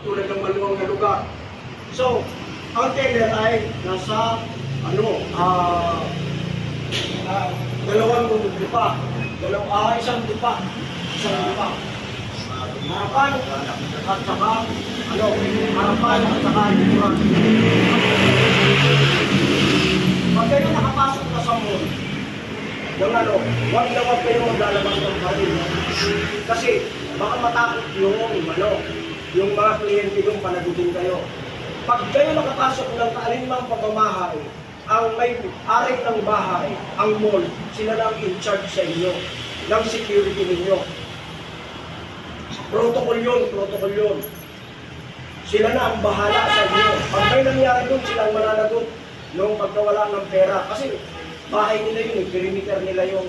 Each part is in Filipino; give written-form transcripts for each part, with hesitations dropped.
tulad ng maluwang na lugar. So, ang teller ay nasa dalawang lupa. Isang lupa. Harapan at saka harapan at saka likuran. Pag kayo nakapasok na sa mall, huwag kayo maglalabas ng baril. Kasi baka matakot yung mga kliyente yung panagutin kayo. Pag kayo nakapasok ng kaalinmang pagmamahay, ang may ari ng bahay, ang mall, sila lang in charge sa inyo, ng security ninyo. Protocol yun. Sila na ang bahala sa inyo. Pag may nangyari doon, silang mananagot nung pagkawala ng pera. Kasi bahay nila yun, perimeter nila yun.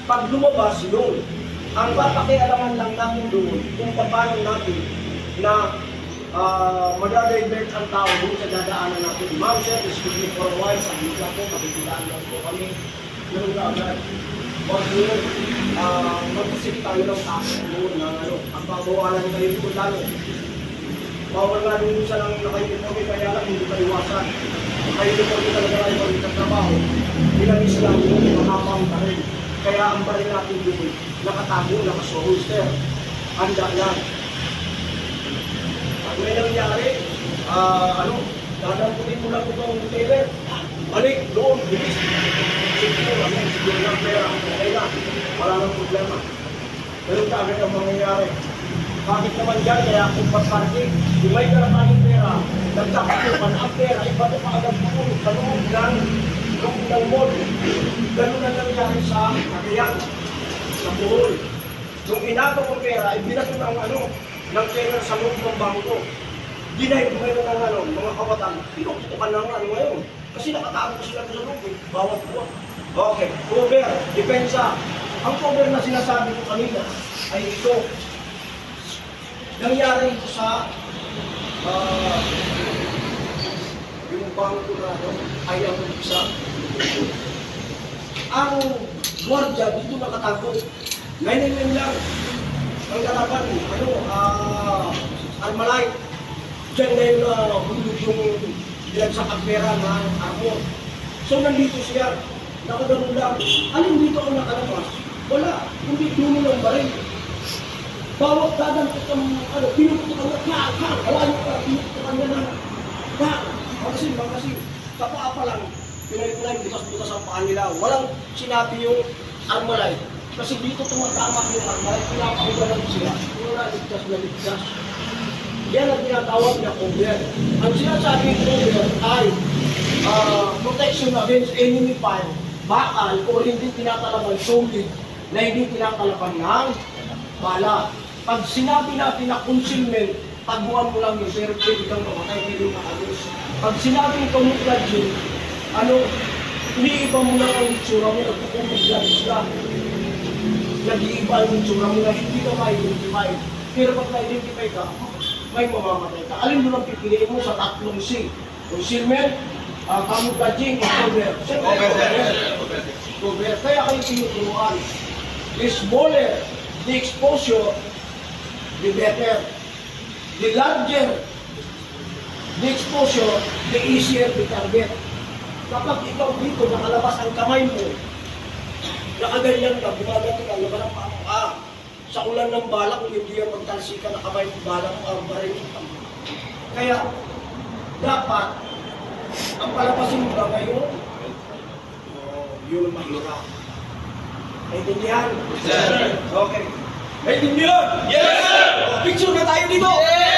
Pag lumabas yun, ang papakialaman lang natin doon kung paano natin na mag-divert ang tao doon sa dadaanan natin. Ma'am, sir, excuse me for a while, sabi ko po, makikilaan lang po kami. Ganun ka agad. Huwag yun, mag-isip tayo ng tao doon na ang pagbawalan kayo doon lalo. Bawal nga doon sa nang nakaipupogi, kaya lang hindi paliwasan. Nakaipupogi talaga tayo pag sa trabaho. Ilang Islam yung mahapang baril. Kaya ang baril natin doon, nakatago, nakasoholster. Handa lang. Pag may nangyari, dadamputin mo lang itong retailer. Balik, doon, bilis. Siguro ng pera. Okay na. Wala nang problema. Ganun ka agad ang mangyayari. Bakit naman dyan, kaya kung parking, kung may karapan yung pera, nagkakakupan ang pera, iba ito kaagad mo, kaloob ng mall. Ganun na nangyari sa Cagayan, sa Bohol. Nung inagaw ang pera, ibinato ng pera sa loob ng bangko. Ginay ko ngayon ng mga kabataan, pinukutukan na ngayon. Kasi nakatago sila sa loob, bawat buwan. Okay, cover, depensa. Ang cover na sinasabi ko kanina ay ito. Nangyari ito sa yung bangko na ay ang isa. Ang gwardiya dito nakatago. 9mm lang. Ang kalaban, Armalite. Diyan ngayon hulog yung binagsak ang pera ng armor. So nandito siya. Nakaganoon lang. Alin dito ang nakalabas? Wala. Hindi dulo ng baril. Bawat dadantot ang pinuputukan na, alayo ka, pinuputukan na Magasin. Kapaa pa lang, pinay-pinay, butas-butas ang paa nila. Walang sinabi yung Armalite. Kasi dito tumatama yung Armalite, pinapakugalan sila. Wala, ligtas. Yan ang tinatawag na cover. Ang sinasabi ng cover ay protection against enemy fire. Bakal o hindi tinatalaban solid na hindi tinatalaban ng bala. Pag sinabi natin na concealment, taguan mo lang yung pero pwede kang mamatay, hindi makalos. Pag sinabing camouflage, iniiba mo lang ang itsura mo, nagpo-camouflage ka. Nag-iiba ang itsura mo na hindi ka ma-identify. Pero pag na-identify ka, may mamamatay ka. Alin mo lang pipiliin mo sa tatlong C. Concealment, camouflaging, cover. Kaya kayo tinuturuan. The smaller the exposure, the better. The larger the exposure, the easier the target. Kapag ikaw dito, nakalabas ang kamay mo, nakaganyan ka, gumagato ka, laban ang pamo ka. Sa ulan ng balak, kung hindi yan magtalsi ka, nakamay ng balak mo ang baril. Kaya, dapat, ang palapasin mo ba ngayon? Yun ang mahirap. Naintindihan? Yes, sir. Okay. Naintindihan? Yes, sir! Picture na tayo dito!